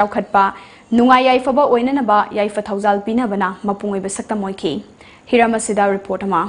ꯆꯥꯎꯈꯠꯄ ꯅꯨꯡꯉꯥꯏ ꯌꯥꯏꯐꯕ ꯑꯣꯏꯅꯅꯕ ꯌꯥꯏꯐ ꯊꯧꯖꯥꯜ ꯄꯤꯅꯕꯅ ꯃꯄꯨꯡ ꯑꯣꯏꯕ ꯁꯛꯇꯝ ꯑꯣꯏꯈꯤ꯫ ꯍꯤꯔꯝ ꯑꯁꯤꯗ ꯔꯤꯄꯣꯔꯠ ꯑꯃ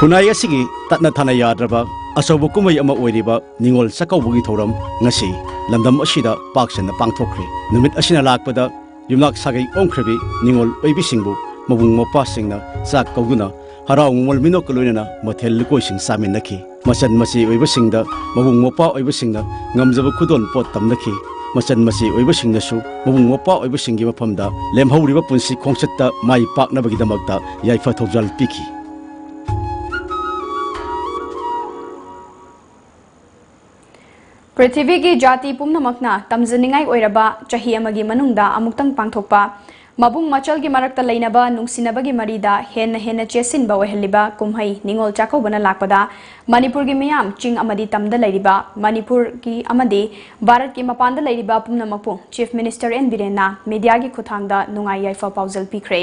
ꯈꯨꯟꯅꯥꯏ ꯑꯁꯤꯒꯤ ꯇꯠꯅ ꯊꯥꯅ ꯌꯥꯗ꯭ꯔꯕ ꯑꯆꯧꯕ ꯀꯨꯝꯍꯩ ꯑꯃ ꯑꯣꯏꯔꯤꯕ ꯅꯤꯡꯉꯣꯜ ꯆꯥꯛꯀꯧꯕꯒꯤ ꯊꯧꯔꯝ ꯉꯁꯤ ꯂꯝꯗꯝ ꯑꯁꯤꯗ ꯄꯥꯛ ꯁꯟꯅ ꯄꯥꯡꯊꯣꯛꯈ꯭ꯔꯦ꯫ ꯅꯨꯃꯤꯠ ꯑꯁꯤꯅ ꯂꯥꯛꯄꯗ ꯌꯨꯝꯂꯛ ꯁꯥꯒꯩ ꯑꯣꯟꯈ꯭ꯔꯕꯤ ꯅꯤꯡꯉꯣꯜ ꯑꯣꯏꯕꯤꯁꯤꯡꯕꯨ ꯃꯕꯨꯡ ꯃꯧꯄ꯭ꯋꯥꯁꯤꯡꯅ ꯆꯥꯛ ꯀꯧꯗꯨꯅ ꯍꯔꯥꯎ ꯃꯃꯣꯜ ꯃꯤꯅꯣꯛꯀ ꯂꯣꯏꯅꯅ ꯃꯊꯦꯜ ꯂꯨꯀꯣꯏꯁꯤꯡ ꯆꯥꯃꯤꯟꯅꯈꯤ꯫ ꯃꯆꯟ ꯃꯆꯦ ꯑꯣꯏꯕꯁꯤꯡꯗ ꯃꯕꯨꯡ ꯃꯧꯄ꯭ꯋꯥ ꯑꯣꯏꯕꯁꯤꯡꯅ ꯉꯝꯖꯕ ꯈꯨꯗꯣꯜ ꯄꯣꯠ ꯇꯝꯅꯈꯤ꯫ ꯃꯆꯟ ꯃꯆꯦ ꯑꯣꯏꯕꯁꯤꯡꯅꯁꯨ ꯃꯕꯨꯡ ꯃꯧꯄ꯭ꯋꯥ ꯑꯣꯏꯕꯁꯤꯡꯒꯤ ꯃꯐꯝꯗ ꯂꯦꯝꯍꯧꯔꯤꯕ ꯄꯨꯟꯁꯤ ꯈꯣꯡꯆꯠꯇ ꯃꯥꯏ ꯄꯥꯛꯅꯕꯒꯤꯗꯃꯛꯇ ꯌꯥꯏꯐ ꯊꯧꯖꯥꯜ ꯄꯤꯈꯤ꯫ ꯄ꯭ꯔꯤꯊꯤꯕꯤꯒꯤ ꯖꯥꯇꯤ ꯄꯨꯝꯅꯃꯛꯅ ꯇꯝꯖꯅꯤꯡꯉꯥꯏ ꯑꯣꯏꯔꯕ ꯆꯍꯤ ꯑꯃꯒꯤ ꯃꯅꯨꯡꯗ ꯑꯃꯨꯛꯇꯪ ꯄꯥꯡꯊꯣꯛꯄ ꯃꯕꯨꯡ ꯃꯆꯜꯒꯤ ꯃꯔꯛꯇ ꯂꯩꯅꯕ ꯅꯨꯡꯁꯤꯅꯕꯒꯤ ꯃꯔꯤꯗ ꯍꯦꯟꯅ ꯆꯦꯠꯁꯤꯟꯕ ꯑꯣꯏꯍꯜꯂꯤꯕ ꯀꯨꯝꯍꯩ ꯅꯤꯡꯉꯣꯜ ꯆꯥꯛꯀꯧꯕꯅ ꯂꯥꯛꯄꯗ ꯃꯅꯤꯄꯨꯔꯒꯤ ꯃꯤꯌꯥꯝ ꯆꯤꯡ ꯑꯃꯗꯤ ꯇꯝꯗ ꯂꯩꯔꯤꯕ ꯃꯅꯤꯄꯨꯔꯒꯤ ꯑꯃꯗꯤ ꯚꯥꯔꯠꯀꯤ ꯃꯄꯥꯟꯗ ꯂꯩꯔꯤꯕ ꯄꯨꯝꯅꯃꯛꯄꯨ ꯆꯤꯐ ꯃꯤꯅꯤꯁꯇꯔ ꯑꯦꯟ ꯕꯤꯔꯦꯟꯅ ꯃꯤꯗꯤꯌꯥꯒꯤ ꯈꯨꯠꯊꯥꯡꯗ ꯅꯨꯡꯉꯥꯏ ꯌꯥꯏꯐ ꯄꯥꯎꯖꯦꯜ ꯄꯤꯈ꯭ꯔꯦ꯫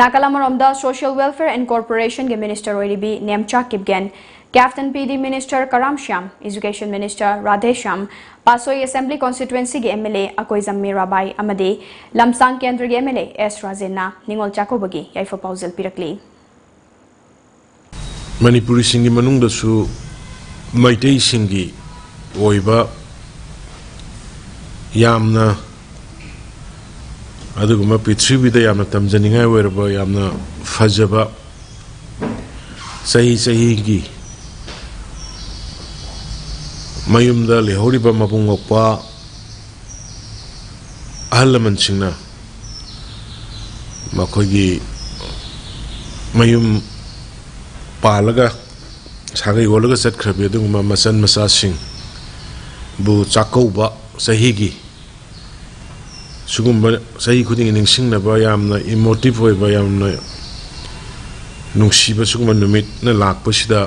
ꯅꯥꯀꯜ ꯑꯃꯔꯣꯝꯗ ꯁꯣꯁꯤꯌꯦꯜ ꯋꯦꯜꯐꯦꯌꯔ ꯑꯦꯟड ꯀꯣꯔꯄꯣꯔꯦꯁꯟꯒꯤ ꯃꯤꯅꯤꯁꯇꯔ ꯑꯣꯏꯔꯤꯕꯤ Nemcha Kipgen, captain PD minister Karam Shyam, education minister Radheshyam, पासोई असेंबली कॉन्स्टिट्यूएंसी के एमएलए अकोइजम मीराबाई अमदे लमसांग केंद्र के एमएलए एस राजेना निंगोल चाकोबगी याइफा पाउजल पिरकली। मणिपुरी सिंगी मनुंगदसु मैतै सिंगी ओइबा यामना अदुगुमा पृथ्वीदा यामना तमजनिंगाय ओइरबा यामना फजबा सही मयुमदा लेहौरिबा मबुंग मौपा अहल लमनसिंगना मखोगी मयुम पालगा सागै ओलगा चटख्रबे अदुगुमा मचन मचासिंग बु चाकौबा सहीगी सुगुम्बा सही खुदिंग निंगसिंगनबा यामना इमोटिव ओइबा यामना नुंगसिबा सुगुम्बा नुमितना लाकपसिदा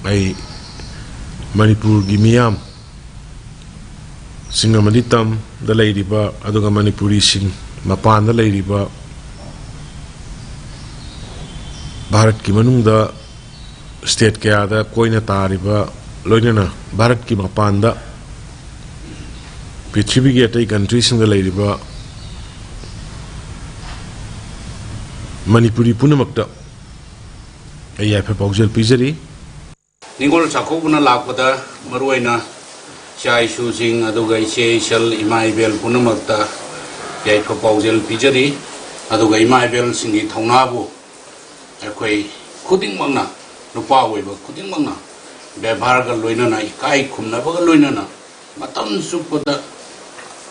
आई मणिपुर की मियाम सिंगमदी तम द लैरिबा अदुगा मणिपुरी सिंग मपान द लैरिबा भारत की मनुंगदा स्टेट कया दा कोइना तारिबा लोइनना भारत की मपान दा पृथ्वी की अतै कंट्री सिंग द लैरिबा मणिपुरी पुनमक्ता याइफा पाउजल पिजरी। निंगोल चाकौबना लापदा मरुइना चाइसुसिंग अदुगा इचे इचल इमा इबेल पुनमक्ता याइफा पाउजल पिजरी। अदुगा इमा इबेल सिंगी थौनाबु अखोई खुदिंगमंगना नुपा ओइबा खुदिंगमंगना व्यवहारगा लोइनना इकाई खुमनाबगा लोइनना मतम सुपदा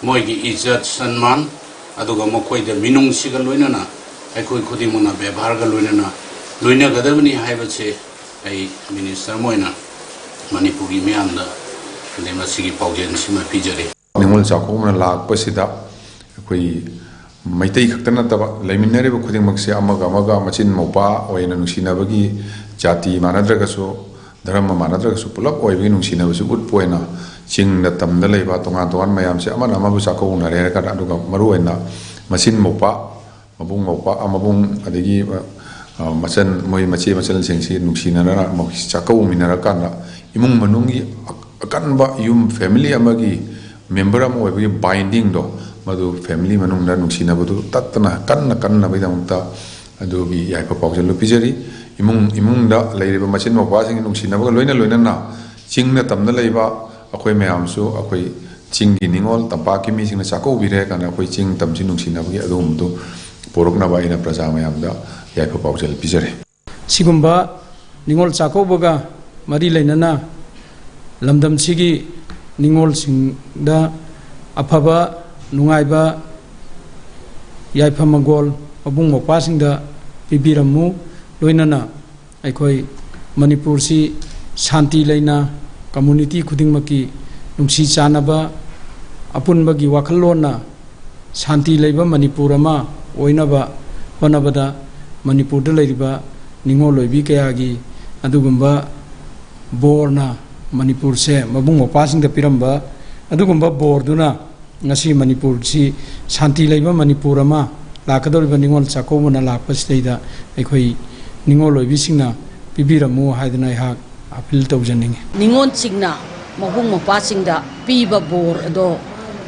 मोइगी इज्जत सम्मान अदुगा मखोइदा मिनुंगसिगा लोइनना अखोई खुदिंगमंगना व्यवहारगा लोइनना लोइनगदबनी हाइबसे आई मिनिस्टर मोइना मणिपुरी मियामदा लेमसिगी पाउजेन सिमा पिजरे। निंगोल चाकौबना लाकपसिदा अखोई मैतै खक्ता नतबा लैमिन्नरिबा खुदिंगमक्से अमगा मचिन मौपा ओइना नुंसिनबगी जाति मानद्रगसु धर्म मानद्रगसु पुलप ओइबगी नुंसिनबसु उटपोइना चिंगदा तमदा लैबा तोंगान मयामसे अमना अमबु चाकौनारे रका अदुगा मरुओइना मचिन मौपा मबुंग मौपा अमबुंग अदगी मचन मोई मचे मचल सिंगसी नुंसिनरा चाकौमिनरकाना इमुंग मनुंगी अकनबा युम फैमिली अमगी मेंबर अम ओइबगी बाइंडिंग दो मधु फैमिली मनुंगदा नुंसिनबदु तत्तना कन्न बइदमता अदुगी याइफा पाउजल पिजरी। इमुंगदा लैरिबा मचिन मौपासिंग नुंसिनबगा लोइना चिंगना तमना लैबा अखोई मयामसु अखोई चिंगी निंगोल तंपाकी मिसिंगना चाकौबिरे काना अखोई चिंग तमसि नुंसिनबगी अदुमदु पोरकनाबा आइना प्रजा मयामदा याइफा पाउजल पिजरे। सिगुम्बा निंगोल चाकौबगा मरी लैनना लमदम सिगी निंगोल सिंगदा अफबा नुंगाइबा याइफा मंगोल मबुंग मौपासिंगदा पिबिरमु लोइनना अखोई मणिपुर सि शांति लैना कम्युनिटी खुदिंगमकी नुंसी चानबा अपुनबगी वाखलोना शांति लैबा मणिपुर अमा ओइनबा होनबदा मणिपुर लैरिबा निंगोल लोइबी कयागी अदुगुम्बा बोरना मणिपुर से मबुंग मौपासिंग दा पिरंबा अदुगुम्बा बोरदुना ngasi मणिपुर si शांति लैबा मणिपुर अमा लाकदोरिबा निंगोल चाकौबना लाकपसिदैदा अखोई ꯅꯤꯡꯉꯣꯜ ꯑꯣꯏꯕꯤꯁꯤꯡꯅ ꯄꯤꯕꯤꯔꯝꯃꯨ ꯍꯥꯏꯗꯨꯅ ꯑꯩꯍꯥꯛ ꯑꯄꯤꯜ ꯇꯧꯖꯅꯤꯡꯉꯤ ꯅꯤꯡꯉꯣꯜꯁꯤꯡꯅ ꯃꯕꯨꯡ ꯃꯧꯄ꯭ꯋꯥꯁꯤꯡꯗ ꯄꯤꯕ ꯕꯣꯔ ꯑꯗꯣ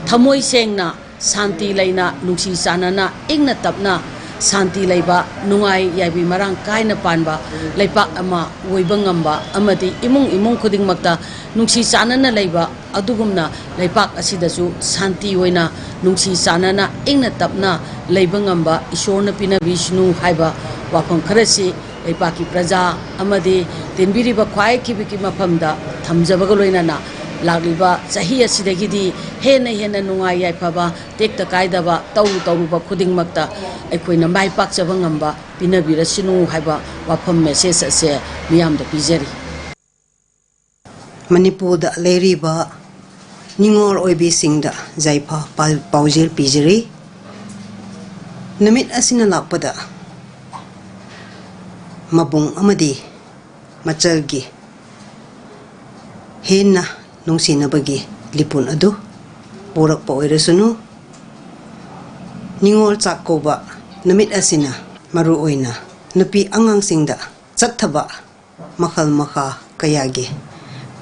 ꯊꯃꯣꯏ ꯁꯦꯡꯅ ꯁꯥꯟꯇꯤ ꯂꯩꯅ ꯅꯨꯡꯁꯤ ꯆꯥꯟꯅꯅ ꯏꯪꯅ ꯇꯞꯅ ꯁꯥꯟꯇꯤ ꯂꯩꯕ ꯅꯨꯡꯉꯥꯏ ꯌꯥꯏꯕꯤ ꯃꯔꯥꯡ ꯀꯥꯏꯅ ꯄꯥꯟꯕ ꯂꯩꯄꯥꯛ ꯑꯃ ꯑꯣꯏꯕ ꯉꯝꯕ ꯑꯃꯗꯤ ꯏꯃꯨꯡ ꯈꯨꯗꯤꯡꯃꯛꯇ ꯅꯨꯡꯁꯤ ꯆꯥꯟꯅꯅ ꯂꯩꯕ ꯑꯗꯨꯒꯨꯝꯅ ꯂꯩꯄꯥꯛ ꯑꯁꯤꯗꯁꯨ ꯁꯥꯟꯇꯤ ꯑꯣꯏꯅ ꯅꯨꯡꯁꯤ ꯆꯥꯟꯅꯅ ꯏꯪꯅ ꯇꯞꯅ ꯂꯩꯕ ꯉꯝꯕ ꯏꯁꯣꯔꯅ ꯄꯤꯅꯕꯤꯁꯅꯨ ꯍꯥꯏꯕ ꯋꯥꯐꯝ ꯈꯔꯁꯤ ꯂꯩꯄꯥꯛꯀꯤ ꯄ꯭ꯔꯖꯥ ꯑꯃꯗꯤ ꯇꯤꯟꯕꯤꯔꯤꯕ ꯈ꯭ꯋꯥꯏꯈꯤꯕꯒꯤ ꯃꯐꯝꯗ ꯊꯝꯖꯕꯒ ꯂꯣꯏꯅꯅ ꯂꯥꯛꯂꯤꯕ ꯆꯍꯤ ꯑꯁꯤꯗꯒꯤꯗꯤ ꯍꯦꯟꯅ ꯅꯨꯡꯉꯥꯏ ꯌꯥꯏꯐꯕ ꯇꯦꯛꯇ ꯀꯥꯏꯗꯕ ꯇꯧꯔꯨꯕ ꯈꯨꯗꯤꯡꯃꯛꯇ ꯑꯩꯈꯣꯏꯅ ꯃꯥꯏ ꯄꯥꯛꯆꯕ ꯉꯝꯕ ꯄꯤꯅꯕꯤꯔꯁꯅꯨ ꯍꯥꯏꯕ ꯋꯥꯐꯝ ꯃꯦꯁꯦꯖ ꯑꯁꯦ ꯃꯤꯌꯥꯝꯗ ꯄꯤꯖꯔꯤ ꯃꯅꯤꯄꯨꯔꯗ ꯂꯩꯔꯤꯕ ꯅꯤꯡꯉꯣꯜ ꯑꯣꯏꯕꯤꯁꯤꯡꯗ ꯌꯥꯏꯐ ꯄꯥꯎꯖꯦꯜ ꯄꯤꯖꯔꯤ ꯅꯨꯃꯤꯠ ꯑꯁꯤꯅ ꯂꯥꯛꯄꯗ ꯃꯕꯨꯡ ꯑꯃꯗꯤ ꯃꯆꯜꯒꯤ ꯍꯦꯟꯅ ꯅꯨꯡꯁꯤꯅꯕꯒꯤ ꯂꯤꯄꯨꯟ ꯑꯗꯨ ꯄꯨꯔꯛꯄ ꯑꯣꯏꯔꯁꯅꯨ ꯅꯤꯡꯉꯣꯜ ꯆꯥꯛꯀꯧꯕ ꯅꯨꯃꯤꯠ ꯑꯁꯤꯅ ꯃꯔꯨꯑꯣꯏꯅ ꯅꯨꯄꯤ ꯑꯉꯥꯡꯁꯤꯡꯗ ꯆꯠꯊꯕ ꯃꯈꯜ ꯃꯈꯥ ꯀꯌꯥꯒꯤ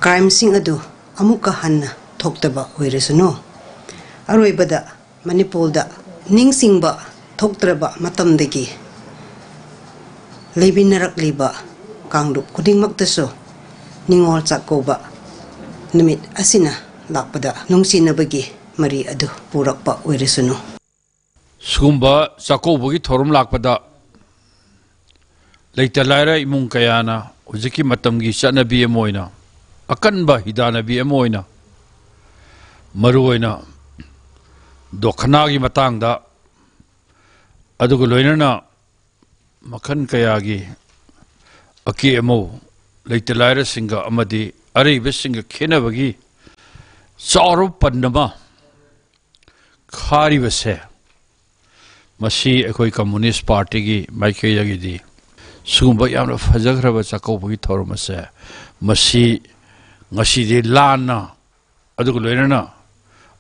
ꯀ꯭ꯔꯥꯏꯝꯁꯤꯡ ꯑꯗꯨ ꯑꯃꯨꯛꯀ ꯍꯟꯅ ꯊꯣꯛꯇꯕ ꯑꯣꯏꯔꯁꯅꯨ ꯑꯔꯣꯏꯕꯗ ꯃꯅꯤꯄꯨꯔꯗ ꯅꯤꯡꯁꯤꯡꯕ ꯊꯣꯛꯇ꯭ꯔꯕ ꯃꯇꯝꯗꯒꯤ ꯂꯩꯃꯤꯟꯅꯔꯛꯂꯤꯕ ꯀꯥꯡꯂꯨꯞ ꯈꯨꯗꯤꯡꯃꯛꯇꯁꯨ ꯅꯤꯡꯉꯣꯜ ꯆꯥꯛꯀꯧꯕ ꯅꯨꯃꯤꯠ ꯑꯁꯤꯅ ꯂꯥꯛꯄꯗ ꯅꯨꯡꯁꯤꯅꯕꯒꯤ ꯃꯔꯤ ꯑꯗꯨ ꯄꯨꯔꯛꯄ ꯑꯣꯏꯔꯁꯅꯨ ꯁꯤꯒꯨꯝꯕ ꯆꯥꯛꯀꯧꯕꯒꯤ ꯊꯧꯔꯝ ꯂꯥꯛꯄꯗ ꯂꯩꯇ ꯂꯥꯏꯔ ꯏꯃꯨꯡ ꯀꯌꯥꯅ ꯍꯧꯖꯤꯛꯀꯤ ꯃꯇꯝꯒꯤ ꯆꯠꯅꯕꯤ ꯑꯃ ꯑꯣꯏꯅ ꯑꯀꯟꯕ ꯍꯤꯗꯥꯟꯅꯕꯤ ꯑꯃ ꯑꯣꯏꯅ ꯃꯔꯨꯑꯣꯏꯅ ꯗꯣꯈꯅꯥꯒꯤ ꯃꯇꯥꯡꯗ ꯑꯗꯨꯒ ꯂꯣꯏꯅꯅ ꯃꯈꯜ ꯀꯌꯥꯒꯤ ꯑꯀꯤ ꯑꯃꯧ ꯂꯩꯇ ꯂꯥꯏꯔꯁꯤꯡꯒ ꯑꯃꯗꯤ ꯑꯔꯩꯕꯁꯤꯡꯒ ꯈꯦꯟꯅꯕꯒꯤ ꯆꯥꯎꯔꯕ ꯄꯟ ꯑꯃ ꯈꯥꯔꯤꯕꯁꯦ ꯃꯁꯤ ꯑꯩꯈꯣꯏ ꯀꯝꯃꯨꯅꯤꯁ ꯄꯥꯔꯇꯤꯒꯤ ꯃꯥꯏꯀꯩꯗꯒꯤꯗꯤ ꯁꯤꯒꯨꯝꯕ ꯌꯥꯝꯅ ꯐꯖꯈ꯭ꯔꯕ ꯆꯥꯛꯀꯧꯕꯒꯤ ꯊꯧꯔꯝ ꯑꯁꯦ ꯃꯁꯤ ꯉꯁꯤꯗꯤ ꯂꯥꯟꯅ ꯑꯗꯨꯒ ꯂꯣꯏꯅꯅ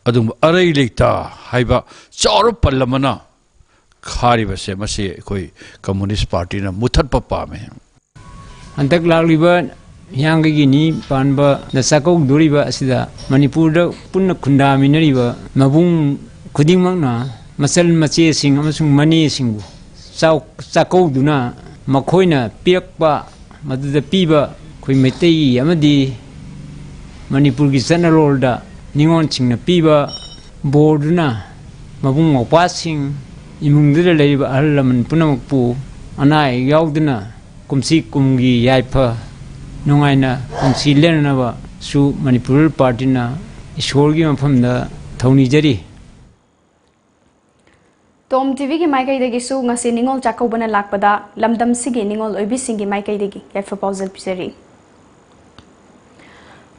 ꯑꯗꯨꯒꯨꯝꯕ ꯑꯔꯩ ꯂꯩꯇ ꯍꯥꯏꯕ ꯆꯥꯎꯔꯕ ꯄꯜ ꯑꯃꯅ ꯈꯥꯔꯤꯕꯁꯦ ꯃꯁꯤ ꯑꯩꯈꯣꯏ ꯀꯝꯃꯨꯅꯤꯁ ꯄꯥꯔꯇꯤꯅ ꯃꯨꯊꯠꯄ ꯄꯥꯝꯃꯦ ꯍꯟꯗꯛ ꯂꯥꯛꯂꯤꯕ ꯍꯤꯌꯥꯡꯒꯩꯒꯤ ꯅꯤ ꯄꯥꯟꯕꯗ ꯆꯥꯛꯀꯧꯗꯣꯔꯤꯕ ꯑꯁꯤꯗ ꯃꯅꯤꯄꯨꯔꯗ ꯄꯨꯟꯅ ꯈꯨꯟꯗꯥꯃꯤꯟꯅꯔꯤꯕ ꯃꯕꯨꯡ ꯈꯨꯗꯤꯡꯃꯛꯅ ꯃꯆꯜ ꯃꯆꯦꯁꯤꯡ ꯑꯃꯁꯨꯡ ꯃꯅꯦꯁꯤꯡꯕꯨ ꯆꯥꯛꯀꯧꯗꯨꯅ ꯃꯈꯣꯏꯅ ꯄꯤꯔꯛꯄ ꯃꯗꯨꯗ ꯄꯤꯕ ꯑꯩꯈꯣꯏ ꯃꯩꯇꯩ ꯑꯃꯗꯤ ꯃꯅꯤꯄꯨꯔꯒꯤ ꯆꯠꯅꯔꯣꯜꯗ ꯅꯤꯉꯣꯜꯁꯤꯡꯅ ꯄꯤꯕ ꯕꯣꯔꯗꯨꯅ ꯃꯕꯨꯡ ꯃꯧꯄ꯭ꯋꯥꯁꯤꯡ ꯏꯃꯨꯡꯗꯨꯗ ꯂꯩꯔꯤꯕ ꯑꯍꯜ ꯂꯃꯟ ꯄꯨꯝꯅꯃꯛꯄꯨ ꯑꯅꯥ ꯑꯌꯦꯛ ꯌꯥꯎꯗꯅ ꯀꯨꯝꯁꯤ ꯀꯨꯝꯒꯤ ꯌꯥꯏꯐ ꯅꯨꯡꯉꯥꯏꯅ ꯄꯨꯟꯁꯤ ꯂꯦꯟꯅꯅꯕꯁꯨ ꯃꯅꯤꯄꯨꯔ ꯄꯥꯔꯇꯤꯅ ꯏꯁꯣꯔꯒꯤ ꯃꯐꯝꯗ ꯊꯧꯅꯤꯖꯔꯤ ꯇꯣꯝ ꯇꯤꯚꯤꯒꯤ ꯃꯥꯏꯀꯩꯗꯒꯤꯁꯨ ꯉꯁꯤ ꯅꯤꯡꯉꯣꯜ ꯆꯥꯛꯀꯧꯕꯅ ꯂꯥꯛꯄꯗ ꯂꯝꯗꯝꯁꯤꯒꯤ ꯅꯤꯡꯉꯣꯜ ꯑꯣꯏꯕꯤꯁꯤꯡꯒꯤ ꯃꯥꯏꯀꯩꯗꯒꯤ ꯌꯥꯏꯐ ꯄꯥꯎꯖꯦꯜ ꯄꯤꯖꯔꯤ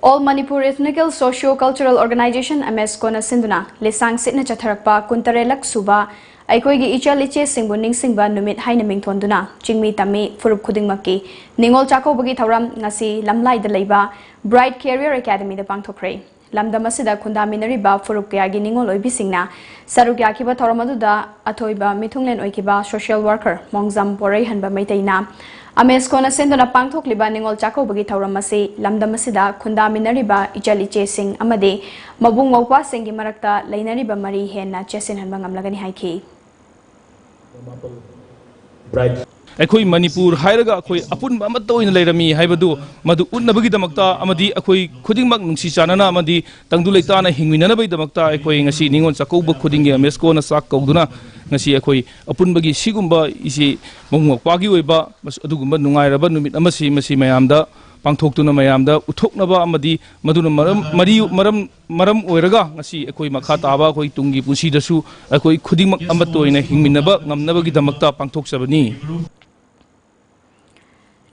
All Manipur Ethnical Socio-Cultural Organization (AMESCO) sinduna lisang sitna chatharakpa kuntarelak suba ꯑꯩꯈꯣꯏꯒꯤ ꯏꯆꯜ ꯏꯆꯦꯁꯤꯡꯕꯨ ꯅꯤꯡꯁꯤꯡꯕ ꯅꯨꯃꯤꯠ ꯍꯥꯏꯅ ꯃꯤꯡꯊꯣꯟꯗꯨꯅ ꯆꯤꯡꯃꯤ ꯇꯝꯃꯤ ꯐꯨꯔꯨꯞ ꯈꯨꯗꯤꯡꯃꯛꯀꯤ ꯅꯤꯡꯉꯣꯜ ꯆꯥꯛꯀꯧꯕꯒꯤ ꯊꯧꯔꯝ ꯉꯁꯤ ꯂꯝꯂꯥꯏꯗ ꯂꯩꯕ ꯕ꯭ꯔꯥꯏꯠ ꯀꯦꯔꯤꯌꯔ ꯑꯦꯀꯥꯗꯃꯤꯗ ꯄꯥꯡꯊꯣꯛꯈ꯭ꯔꯦ ꯂꯝꯗꯝ ꯑꯁꯤꯗ ꯈꯨꯟꯗꯥꯃꯤꯟꯅꯔꯤꯕ ꯐꯨꯔꯨꯞ ꯀꯌꯥꯒꯤ ꯅꯤꯡꯉꯣꯜ ꯑꯣꯏꯕꯤꯁꯤꯡꯅ ꯁꯔꯨꯛ ꯌꯥꯈꯤꯕ ꯊꯧꯔꯝ ꯑꯗꯨꯗ ꯑꯊꯣꯏꯕ ꯃꯤꯊꯨꯡꯂꯦꯟ ꯑꯣꯏꯈꯤꯕ ꯁꯣꯁꯤꯌꯦꯜ ꯋꯥꯔꯀꯔ ꯃꯣꯡꯖꯝ ꯄꯣꯔꯩꯍꯟꯕ ꯃꯩꯇꯩꯅ ꯑꯃꯦꯁꯀꯣꯅ ꯁꯦꯟꯗꯨꯅ ꯄꯥꯡꯊꯣꯛꯂꯤꯕ ꯅꯤꯡꯉꯣꯜ ꯆꯥꯛꯀꯧꯕꯒꯤ ꯊꯧꯔꯝ ꯑꯁꯤ ꯂꯝꯗꯝ ꯑꯁꯤꯗ ꯈꯨꯟꯗꯥꯃꯤꯟꯅꯔꯤꯕ ꯏꯆꯜ ꯏꯆꯦꯁꯤꯡ ꯑꯃꯗꯤ ꯃꯕꯨꯡ ꯃꯧꯄ꯭ꯋꯥꯁꯤꯡꯒꯤ ꯃꯔꯛꯇ ꯂꯩꯅꯔꯤꯕ ꯃꯔꯤ ꯍꯦꯟꯅ ꯆꯦꯠꯁꯤꯟꯍꯟꯕ ꯉꯝꯂꯒꯅꯤ ꯍꯥꯏꯈꯤ ꯑꯩꯈꯣꯏ ꯃꯅꯤꯄꯨꯔ ꯍꯥꯏꯔꯒ ꯑꯩꯈꯣꯏ ꯑꯄꯨꯟꯕ ꯑꯃꯠꯇ ꯑꯣꯏꯅ ꯂꯩꯔꯝꯃꯤ ꯍꯥꯏꯕꯗꯨ ꯃꯗꯨ ꯎꯠꯅꯕꯒꯤꯗꯃꯛꯇ ꯑꯃꯗꯤ ꯑꯩꯈꯣꯏ ꯈꯨꯗꯤꯡꯃꯛ ꯅꯨꯡꯁꯤ ꯆꯥꯟꯅꯅ ꯑꯃꯗꯤ ꯇꯪꯗꯨ ꯂꯩꯇꯥꯅ ꯍꯤꯡꯃꯤꯟꯅꯅꯕꯒꯤꯗꯃꯛꯇ ꯑꯩꯈꯣꯏ ꯉꯁꯤ ꯅꯤꯡꯉꯣꯜ ꯆꯥꯛꯀꯧꯕ ꯈꯨꯗꯤꯡꯒꯤ ꯑꯃꯦꯁꯀꯣꯅ ꯆꯥꯛ ꯀꯧꯗꯨꯅ ꯉꯁꯤ ꯑꯩꯈꯣꯏ ꯑꯄꯨꯟꯕꯒꯤ ꯁꯤꯒꯨꯝꯕ ꯏꯁꯤ ꯃꯕꯨꯡ ꯃꯧꯄ꯭ꯋꯥꯒꯤ ꯑꯣꯏꯕ ꯑꯗꯨꯒꯨꯝꯕ ꯅꯨꯡꯉꯥꯏꯔꯕ ꯅꯨꯃꯤꯠ ꯑꯃꯁꯤ ꯃꯁꯤ ꯃꯌꯥꯝꯗ ꯄꯥꯡꯊꯣꯛꯇꯨꯅ ꯃꯌꯥꯝꯗ ꯎꯠꯊꯣꯛꯅꯕ ꯑꯃꯗꯤ ꯃꯗꯨꯅ ꯃꯔꯝ ꯑꯣꯏꯔꯒ ꯉꯁꯤ ꯑꯩꯈꯣꯏ ꯃꯈꯥ ꯇꯥꯕ ꯑꯩꯈꯣꯏ ꯇꯨꯡꯒꯤ ꯄꯨꯟꯁꯤꯗꯁꯨ ꯑꯩꯈꯣꯏ ꯈꯨꯗꯤꯡꯃꯛ ꯑꯃꯠꯇ ꯑꯣꯏꯅ ꯍꯤꯡꯃꯤꯟꯅꯕ ꯉꯝꯅꯕꯒꯤꯗꯃꯛꯇ ꯄꯥꯡꯊꯣꯛꯆꯕꯅꯤ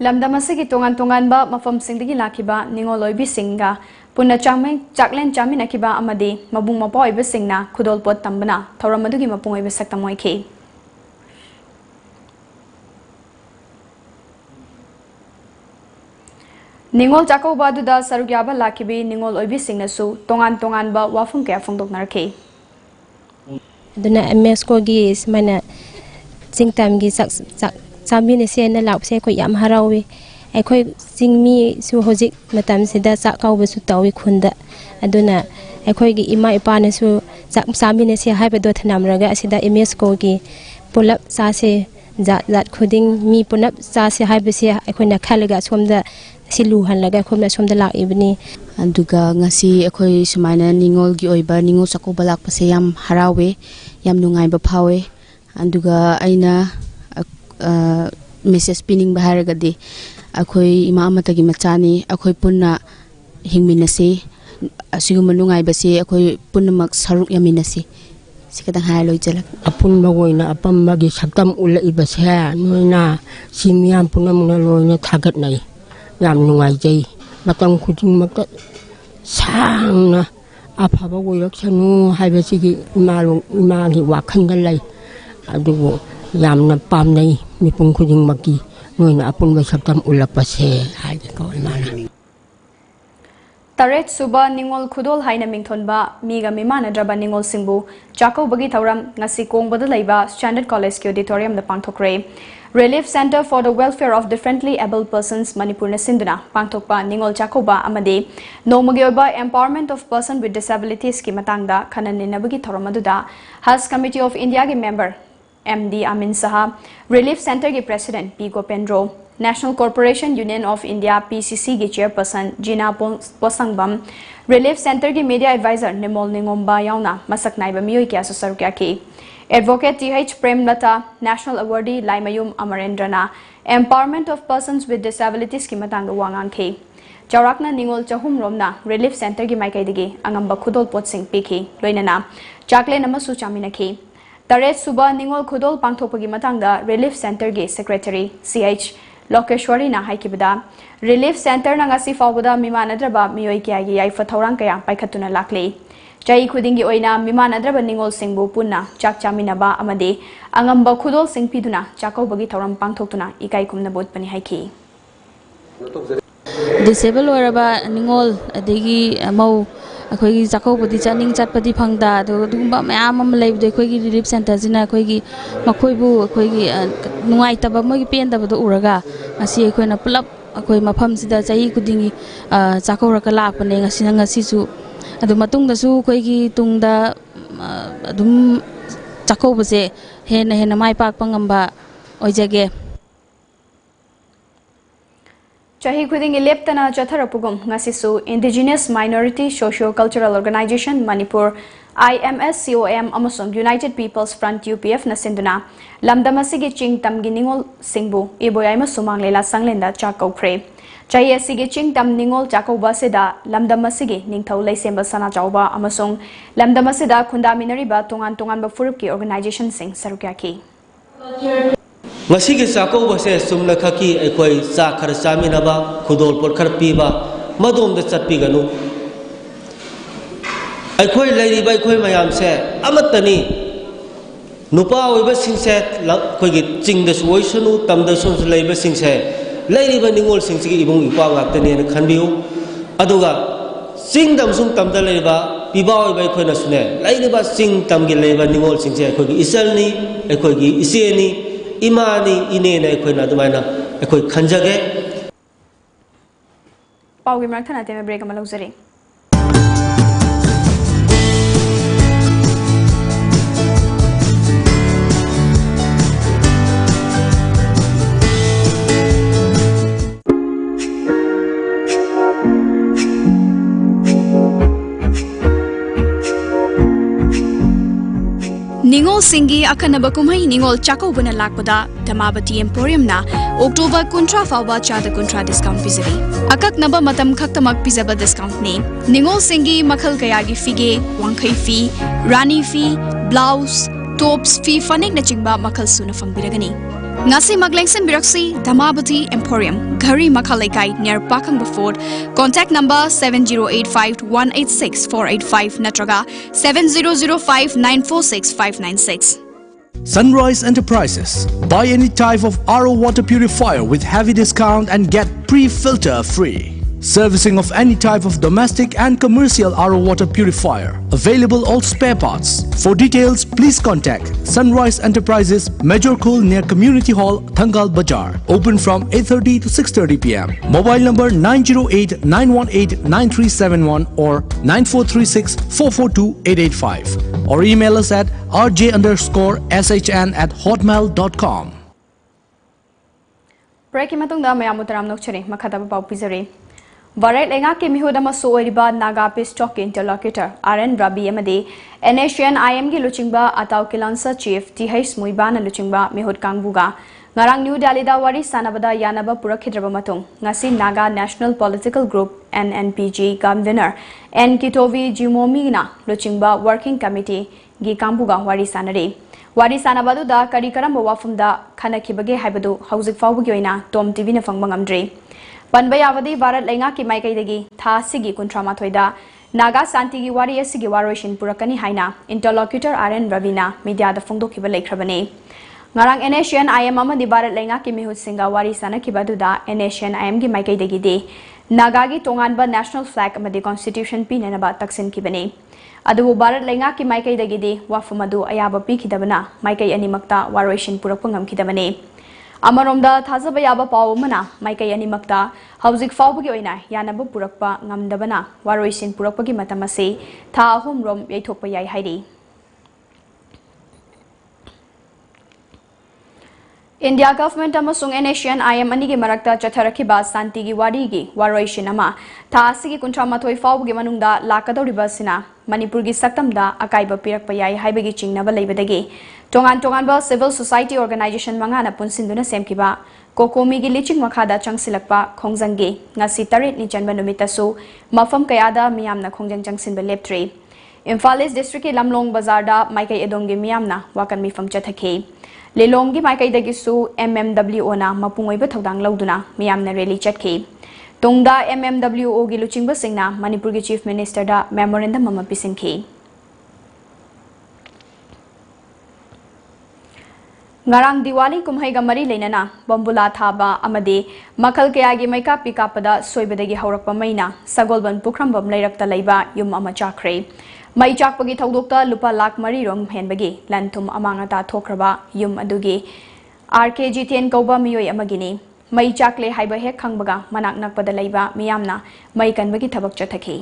ꯂꯝꯗꯝ ꯑꯁꯤꯒꯤ ꯇꯣꯉꯥꯟ ꯇꯣꯉꯥꯟꯕ ꯃꯐꯝꯁꯤꯡꯗꯒꯤ ꯂꯥꯛꯈꯤꯕ ꯅꯤꯡꯉꯣꯜ ꯑꯣꯏꯕꯤꯁꯤꯡꯒ ꯄꯨꯟꯅ ꯆꯥꯛꯂꯦꯟ ꯆꯥꯃꯤꯟꯅꯈꯤꯕ ꯑꯃꯗꯤ ꯃꯕꯨꯡ ꯃꯧꯄ꯭ꯋꯥ ꯑꯣꯏꯕꯁꯤꯡꯅ ꯈꯨꯗꯣꯜꯄꯣꯠ ꯇꯝꯕꯅ ꯊꯧꯔꯝ ꯑꯗꯨꯒꯤ ꯃꯄꯨꯡ ꯑꯣꯏꯕ ꯁꯛꯇꯝ ꯑꯣꯏꯈꯤ ꯅꯤꯡꯉꯣꯜ ꯆꯥꯛꯀꯧꯕ ꯑꯗꯨꯗ ꯁꯔꯨꯛ ꯌꯥꯕ ꯂꯥꯛꯈꯤꯕꯤ ꯅꯤꯡꯉꯣꯜ ꯑꯣꯏꯕꯤꯁꯤꯡꯅꯁꯨ ꯇꯣꯉꯥꯟ ꯇꯣꯉꯥꯟꯕ ꯋꯥꯐꯝ ꯀꯌꯥ ꯐꯣꯡꯗꯣꯛꯅꯔꯛꯈꯤ ꯑꯗꯨꯅ ꯑꯦꯝꯑꯦꯁꯀꯣꯒꯤ ꯁꯨꯃꯥꯏꯅ ꯆꯤꯡꯇꯝꯒꯤ ꯆꯥꯃꯤꯟꯅꯁꯦ ꯍꯥꯏꯅ ꯂꯥꯛꯄꯁꯦ ꯑꯩꯈꯣꯏ ꯌꯥꯝ ꯍꯔꯥꯎꯏ ꯑꯩꯈꯣꯏ ꯆꯤꯡꯃꯤꯁꯨ ꯍꯧꯖꯤꯛ ꯃꯇꯝꯁꯤꯗ ꯆꯥꯛ ꯀꯧꯕꯁꯨ ꯇꯧꯏ ꯈꯨꯟꯗ ꯑꯗꯨꯅ ꯑꯩꯈꯣꯏꯒꯤ ꯏꯃꯥ ꯏꯄꯥꯅꯁꯨ ꯆꯥꯛ ꯆꯥꯃꯤꯟꯅꯁꯦ ꯍꯥꯏꯕꯗꯣ ꯊꯅꯝꯔꯒ ꯑꯁꯤꯗ MSCOꯒꯤ ꯄꯨꯂꯞ ꯆꯥꯁꯦ ꯖꯥꯠ ꯖꯥꯠ ꯈꯨꯗꯤꯡ ꯃꯤ ꯄꯨꯂꯞ ꯆꯥꯁꯦ ꯍꯥꯏꯕꯁꯦ ꯑꯩꯈꯣꯏꯅ ꯈꯜꯂꯒ ꯑꯁꯣꯝꯗ ꯁꯤ ꯂꯨꯍꯜꯂꯒ ꯑꯩꯈꯣꯏꯅ ꯑꯁꯣꯝꯗ ꯂꯥꯛꯏꯕꯅꯤ ꯑꯗꯨꯒ ꯉꯁꯤ ꯑꯩꯈꯣꯏ ꯁꯨꯃꯥꯏꯅ ꯅꯤꯡꯉꯣꯜꯒꯤ ꯑꯣꯏꯕ ꯅꯤꯡꯉꯣꯜ ꯆꯥꯛꯀꯧꯕ ꯂꯥꯛꯄꯁꯦ ꯌꯥꯝ ꯍꯔꯥꯎꯋꯦ ꯌꯥꯝ ꯅꯨꯡꯉꯥꯏꯕ ꯐꯥꯎꯋꯦ ꯑꯗꯨꯒ ꯑꯩꯅ ꯃꯦꯁꯦꯖ ꯄꯤꯅꯤꯡꯕ ꯍꯥꯏꯔꯒꯗꯤ ꯑꯩꯈꯣꯏ ꯏꯃꯥ ꯑꯃꯠꯇꯒꯤ ꯃꯆꯥꯅꯤ ꯑꯩꯈꯣꯏ ꯄꯨꯟꯅ ꯍꯤꯡꯃꯤꯟꯅꯁꯤ ꯑꯁꯤꯒꯨꯝꯕ ꯅꯨꯡꯉꯥꯏꯕꯁꯤ ꯑꯩꯈꯣꯏ ꯄꯨꯟꯅꯃꯛ ꯁꯔꯨꯛ ꯌꯥꯃꯤꯟꯅꯁꯤ ꯁꯤ ꯈꯤꯇꯪ ꯍꯥꯏꯔ ꯂꯣꯏꯖꯜꯂꯛ ꯑꯄꯨꯟꯕ ꯑꯣꯏꯅ ꯑꯄꯥꯝꯕꯒꯤ ꯁꯛꯇꯝ ꯎꯠꯂꯛꯏꯕꯁꯦ ꯅꯣꯏꯅ ꯁꯤ ꯃꯤꯌꯥꯝ ꯄꯨꯝꯅꯃꯛꯅ ꯂꯣꯏꯅ ꯊꯥꯒꯠꯅꯩ ꯌꯥꯝ ꯅꯨꯡꯉꯥꯏꯖꯩ ꯃꯇꯝ ꯈꯨꯗꯤꯡꯃꯛꯇ ꯁꯥꯡꯅ ꯑꯐꯕ ꯑꯣꯏꯔꯛꯁꯅꯨ ꯍꯥꯏꯕꯁꯤꯒꯤ ꯏꯃꯥꯒꯤ ꯋꯥꯈꯜꯗ ꯂꯩ ꯑꯗꯨꯕꯨ ꯌꯥꯝꯅ ꯄꯥꯝꯅꯩ ꯃꯤꯄꯨꯝ ꯈꯨꯗꯤꯡꯃꯛꯀꯤ ꯅꯣꯏꯅ ꯑꯄꯨꯟꯕ ꯁꯛꯇꯝ ꯎꯠꯂꯛꯄꯁꯦ ꯍꯥꯏꯒꯦꯀꯣ ꯏꯃꯥꯅ Taret suba ningol khudol haina mingthonba miga mimanadraba ningol singbu chakobagi thauram ngasi kongbada leiba Standard College ki auditorium da pangthokre Relief Center for the Welfare of Differently Abled Persons Manipur na sinduna pangthokpa ningol chakoba amade nomagi oba empowerment of person with disabilities ki matangda khaninabagi thauram aduda Hajj Committee of India ki member MD Amin Saha Relief Center ki President P Gopendro National Corporation Union of India PCC ki chairperson Gina Posangbam Relief Center ki media advisor Nimol Ningomba yauna masak naiba miyoi kya susarukya ki Advocate TH Premlata National Awardee Laimayum Amarendrana Empowerment of Persons with Disabilities ki matang wangang ki Chaurakna Ningol Chahum Romna Relief Center ki maikaidagi angamba khudol pot sing piki loinana chakle namasu chamina ki Taret suba ningol khudol pangthopagi matangda Relief Center ki Secretary CH Lokeshwari na haikibada Relief Center na ngasi fawbada mimanadraba miyoi kya gi yaifa thorang kaya paikhatuna lakle chai khudingi oina mimanadraba ningol singbu punna chak chaminaba amade angamba khudol singpiduna chakobagi thoram pangthoktuna ikai kumna botpani haiki Disable oraba ningol adegi mau अखोगी चाकोबदी चानिंग चटपदी फंगदा दुगुंबा मयाम um लेबदो अखोगी relief centre जिना अखोगी मखोइबु अखोगी नुंगाइतबा मोगी पेंदबदो उरगा ngasi अखोइना pull-up अखोइ मफम सिदा चाही कुदिंगी चाकोरका लाकपने ngasi ngasiसु अदु मतुंगदसु अखोगी तुंगदा अदुम चाकोबसे हेना हेना माइ पाकपा ngamba ओइजगे Chahi khudingi leptana chatharapugum ngasisu Indigenous Minority Socio-Cultural Organization Manipur IMSCOM amasung United People's Front UPF na sinduna lamdamasigi ching tamgi ningol singbu iboyayma sumang lela sanglenda chakokre chahi asigi ching tam ningol chakauba seda lamdamasigi ningthau leisemba sana chauba amasung lamdamasida khundaminariba tongan ba furupki organization sing sarukyaki ngasi sakauba se sumna khaki ekoi sa khar saminaba khudol por khar piba madom da chatpi ganu ekoi lairi bai khoi mayam se amatani nupa oiba singse khoi gi chingda suoi sunu tamda sun laiba singse lairi ba ningol singsi gi ibung ipa ngaptani na khanbiu aduga singdam sum tamda laiba piba oiba khoi na sune lairi ba sing tamgi laiba ningol singse khoi gi isalni ekoi gi isieni imani inena ekhoi na dumaina ekhoi khanjage Paugi marthana teme break ama lawzari Ningol Singi akanaba kumai Ningol Chakobana lakpada Dhamabati Emporium na October kuntra fawba chada kuntra discount pizari akak naba matam khaktamak pizaba discount ni Ningol Singi makhal kayagi fige wangkai fee rani fee blouse tops fee fanek na chingba makhal suna fangbiragani ngasi maglengsen biraksi Dhamabati Emporium Ghari Makhalaikai near Pakang Fort contact number 7085186485 natraga 7005946596 Sunrise Enterprises. Buy any type of RO water purifier with heavy discount and get pre-filter free. Servicing of any type of domestic and commercial RO water purifier. Available all spare parts. For details, please contact Sunrise Enterprises, Major Cool near Community Hall, Thangal Bazaar. Open from 8:30 to 6:30 p.m. Mobile number 908-918-9371 or 9436-442-885. Or email us at rj_shn@hotmail.com. Break matungda mayam utaram nokchari makata ba pizari. Barat lenga ki mihuda maso oriba Naga Peace Talk interlocutor RN Rabi amadi NACN IM gi luchingba ataw kilansa chief TH Muibana luchingba mihud kangbuga ngarang New Delhi da wari sanabada yanaba purakhidraba matung ngasi Naga National Political Group NNPG convener N Kitovi Jimomina luchingba working committee gi kangbuga wari sanare wari sanabadu da kari karamba wafumda khanakibage haibadu hauzik fawbugi oina Tom TV na fangbang amdre Panbayavadi Barat Lenga ki Maikaidagi, Tha Sigi Kuntramatoida, Naga Santigi Wari Sigi Waroshin Purakani Haina, interlocutor RN Ravina, Media the Fundo Kiba Lake Rabane. Narang NACN I am Mama di Barat Lenga ki Mihut Singa Wari Sana Kibaduda, NACN I am Gi Maikaidagi de, Nagagi Tonganba National Flag Amadi Constitution Pin and about Taksin Kibane. Adu Barat Lenga ki Maikaidagi de, Wafumadu Ayaba Pikidabana, Maikai Animakta, Waroshin Purapungam Kidabane. Amaromda thazaba yaba paw mana maikai animakta hauzik fawbagi oina yanaba purakpa ngamdabana waroisin purakpagi matamase tha ahum rom yaithokpa yai hairi India government amasung NACN IM anigi marakta chatharakiba santigi warigi waroisin ama tha asigi kuntramathoi fawbagi manungda lakadoriba sina Manipuri saktamda akaiba pirakpa yai haibagi chingnaba leibadagi Tongan civil society organization mangana punsinduna semkiba kokomi gi liching makhada changsilakpa khongjangge ngasi tarit ni janba numitasu mafam kayada miyamna khongjang changsinba leptre Imphal East district ki Lamlong bazar da maikai edongge miyamna wakan mifam chathake Lelong gi maikai dagi su MMWO na mapungoiba thodang lauduna miyamna rally chatke Tongda MMWO gi luchingba singna Manipur gi chief minister da memorandum mama pisinke Ngarang Diwali kumhaiga mari leinana bombula thaba amade makhal kayagi maika pikapada soibadagi haurakpa maina sagolban pukrambam leirakta leiba yum ama chakre mai chakpagi thaudokta lupa lakh mari rom henbagi lanthum amangata thokraba yum adugi RKG 10 kauba miyoi amagini mai chakle haiba hek khangbaga manak nakpada leiba miyamna mai kanbagi thabak chathaki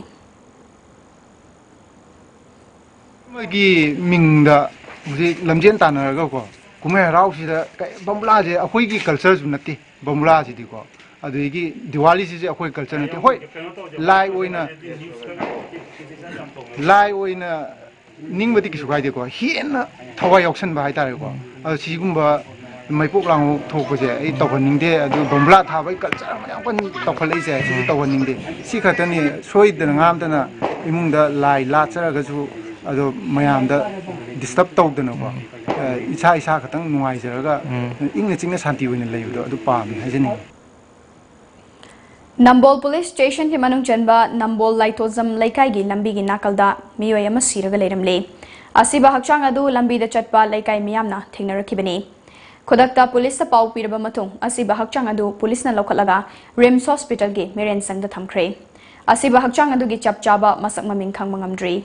magi mingda muzi lamjen tanaraga ko kumai rao sida bambula je akoi ki culture su nati bambula ji diko adegi Diwali ji akoi culture nati hoi lai oina ningbati ki sugai diko hiena thawai auction ba haitare ko sigumba mai poklang thokko je ei tawhaningde adu bambula thabai culture ma yang pan tawkhalai je si tawhaningde si khatani soidana ngamdana imungda lai la charaga ju ado mayamda disturb tawdana ko isa isa khatang nuai jaraga ingna chingna shanti oina leibudo adu pami hajani Nambol police station ki manung chanba Nambol Laitozam Laikai gi lambi gi nakalda miyoi ama siraga leiramle asiba hakchang adu lambi da chatpa Laikai miyamna thengnarakibani Kodakta police ta pau piraba matung asiba hakchang adu police na lokhalaga Rims hospital gi meren sangda thamkhre asiba hakchang adu gi chapchaba masak maming khangma ngamdri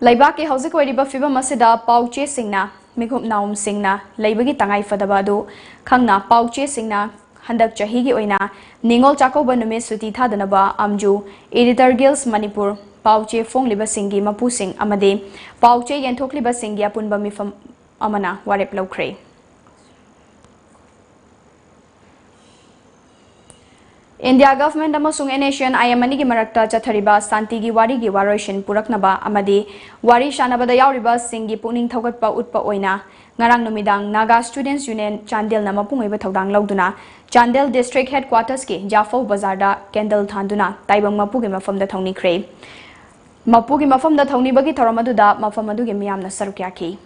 Laibaki hauzik oiriba fiba masida pauche singna migup naum singna laibagi tangai fadaba adu khangna pauche singna handak chahi gi oina ningol chakoba nume suti thadanaba amju editor guilds Manipur pauche fongliba singi mapu sing amade pauche yenthokliba singi apunba mifam amana warep lokre India government amasung NACN IMNI gi marakta chathariba santi gi wari gi waroshin puraknaba amadi wari shanabada yauriba singi puning thogatpa utpa oina ngarang numidang Naga Students Union Chandel na mapungoiba thodang lauduna Chandel district headquarters ki Jafo bazar da candle thanduna taibang mapu gi mafam da thongni khre mapu gi mafam da thongni bagi thoramadu da mafam adu gi miyamna sarukya ki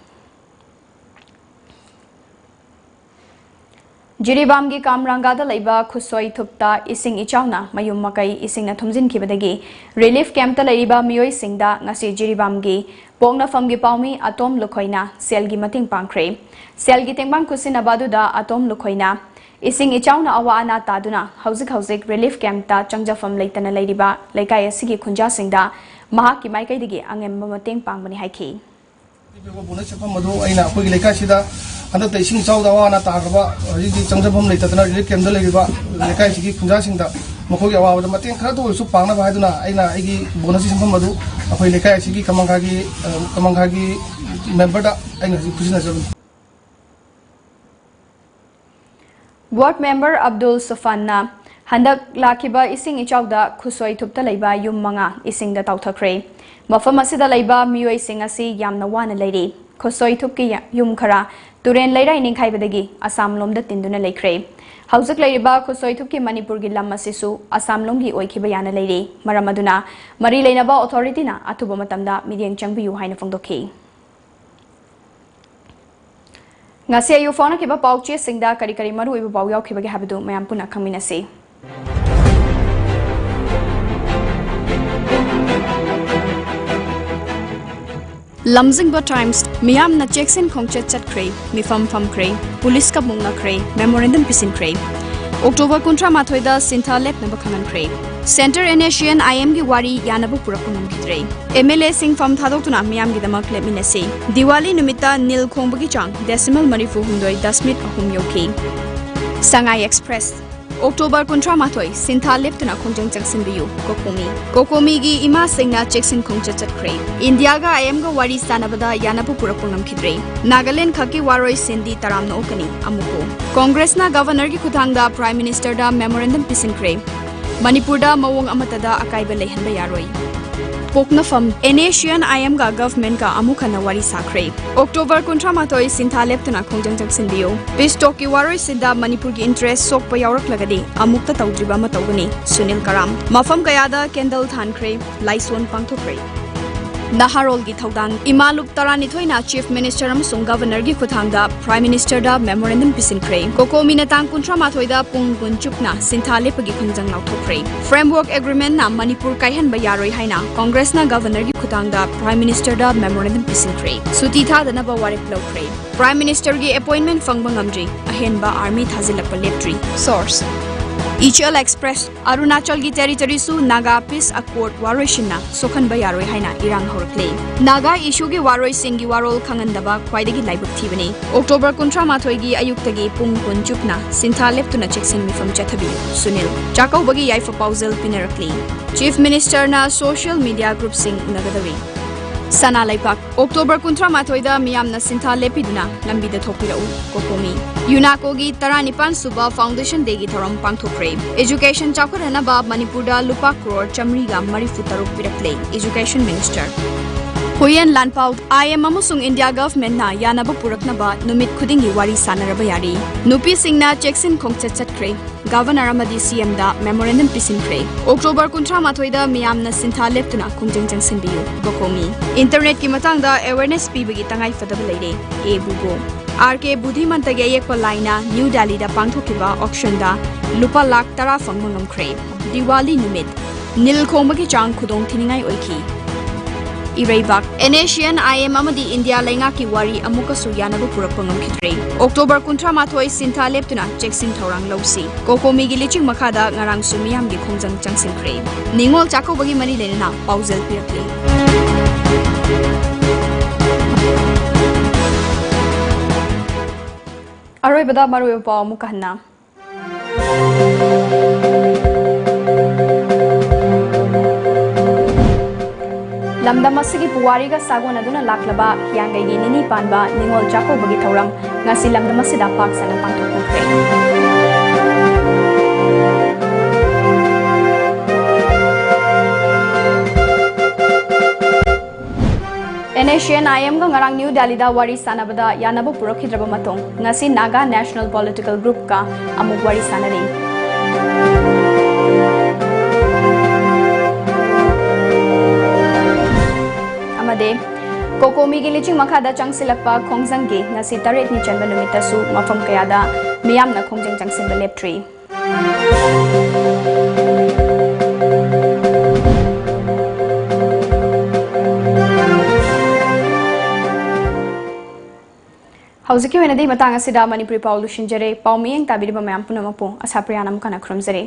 Jiribam gi Kamranga da leiba khusoi thupta ising ichauna mayum makai ising na thumjin khibadagi relief camp ta leiba miyoi singda ngasi Jiribam gi pongna fam gi paumi atom lukhoina sel gi mating pangkhre sel gi tengbang khusin abadu da atom lukhoina Ising ichawna awa ana taduna hauzik relief camp ta changjafam leitana leiriba leikai asigi khunja singda mahaki maikaidagi angemba mateng pangbani haiki. Aina akhoi leikai sida anda taising chawda awa ana tarba hiji changjafam leitana relief camp da leiriba leikai sigi khunja singda makhoi awa da mateng khara to su pangna baiduna aina igi bonus simpam madu akhoi leikai sigi kamangkhagi member da aina khusina jabu. Ward member Abdul Sufanna handak lakiba ising ichawda khusoi thupta leiba yum manga ising da tauthakre mafam asida leiba miyoi sing asi yamna wana leiri khusoi thupki yum khara turen leirai ningkhaibadagi Assam lomda tinduna leikre hauzik leiriba khusoi thupki Manipur gi lam asisu Assam lomgi oikhiba yana leiri maramaduna mari leinaba authority na athuba matamda midiang changbiyu haina phongdokhi. Ngasi ayu phone kiba pauche singda kari maru ibu pau yaw khibagi habdu mayam puna khaminasi. Lamjingba Times miyam na Jackson khongchet chatkre mifam famkre police ka mungna kre memorandum pisin kre October kuntra mathoida sintha lep na bakhanan kre Center Asian IM gi wari yanabu purakunam khidre MLA sing fam thadokuna miyam gi damak leminase Diwali numita nil khongbagi chang decimal marifu hundoi 10 ahum yoki Sangai Express October kuntra mathoi sintha leptuna khongjang changsin biyu kokomi gi ima singna Jackson khongchet chatkre India ga IM ga wari sanabada yanabu purakunam khidre Nagaland khaki waroi sindi taramna okani amuko Congress na governor gi khudangda prime minister da memorandum pisinkre Manipur da mawong amatada akaiba lehanba yaroi Pokna fam Asian IM ga government ka amukhana wari sakre October kuntra matoi sintha leptuna khongjang changsin biyu Peace talk ki waroi sinda Manipur gi interest sokpa yaurak lagadi amukta tawdriba matawgani Sunil Karam mafam kayada candle thankre laison pangthokre Naharol gi thaudang Imalup Taranithoina Chief Minister amasung Governor gi khuthangda Prime Minister da memorandum pisinkre kokomi na tang kuntra mathoida pung gunchupna sintha lepagi khongjang nauthokre Framework Agreement na Manipur kaihan ba yaroi haina Congress na Governor gi khuthangda Prime Minister da memorandum pisinkre suti thadana ba warek lokre Prime Minister gi appointment fangbang amji ahenba army thazilakpa leptri Source Ichal Express Arunachal gi territory su Naga Peace Accord Waroishina Sokhan Bayaroi Haina Irang Horkle Naga issue gi Waroi Singi Warol Kangandaba Kwaidagi Laibuk Thibani October kuntra mathoi gi ayuktagi pung kun chupna sintha leptuna checksin mifam chathabi Sunil Chakau bagi yaifa pausel pinarakli Chief Minister na social media group sing unagadawi Sana Laipak October kuntra mathoida miyamna sintha lepiduna lambida thokpirau kokomi UNACO gi Taranipan Suba Foundation Day gi thoram pangthokre Education chakharana ba Manipur da lupa crore chamri ga marifu taruk pirakle Education Minister Huyen Lanpau IM amusung India government na yanaba purakna ba numit khudingi wari sanaraba yari Nupi singna Jackson khongchet chatkre Governor amadi CM da memorandum pisinkre October kuntra mathoida miyamna sintha leptuna khongjang changsin biyu bokomi Internet ki matang da awareness pibagi tangai fadaba leire e bugo RK Budhimantage yekpa laina New Delhi da pangthokiba auction da lupa lakh tara fangmangam kre Diwali numit nil khomagi chang khudong thiningai oiki Ireibak Asian IM amadi India lainga ki wari amuka suyanabu purakpangam khidre October kuntra mathoi sintha leptuna Jackson thorang lawsi kokomi gi liching makhada ngarang sumiyam gi khongjang changsin kre ningol chako bagi mani lenna pausel pirakle Aroi bada maroi pa mukahna Lamdam asigi puwari ga sagon aduna laklaba hiangai gi nini panba ningol chako bagi thoram ngasi lamdam asida pak sana pangthokre Asian IM ga ngarang New Delhi da wari sanabada yanabu purokhidraba matong ngasi Naga National Political Group ka amuk wari sanari Kokomi gi liching makhada changsilakpa khongjanggi ngasi taret ni chanba numitasu mafam kayada miyamna khongjang changsinba leptri ꯍꯧꯖꯤꯛꯀꯤ ꯑꯣꯏꯅꯗꯤ ꯃꯇꯥꯡ ꯑꯁꯤꯗ ꯃꯅꯤꯄꯨꯔꯤ ꯄꯥꯎ ꯂꯣꯏꯁꯤꯟꯖꯔꯦ ꯄꯥꯎ ꯃꯤꯠꯌꯦꯡ ꯇꯥꯕꯤꯔꯤꯕ ꯃꯌꯥꯝ ꯄꯨꯝꯅꯃꯛꯄꯨ ꯑꯁꯥ ꯄ꯭ꯔꯤꯌꯥꯅ ꯑꯃꯨꯛ ꯍꯟꯅ ꯈꯨꯔꯨꯝꯖꯔꯤ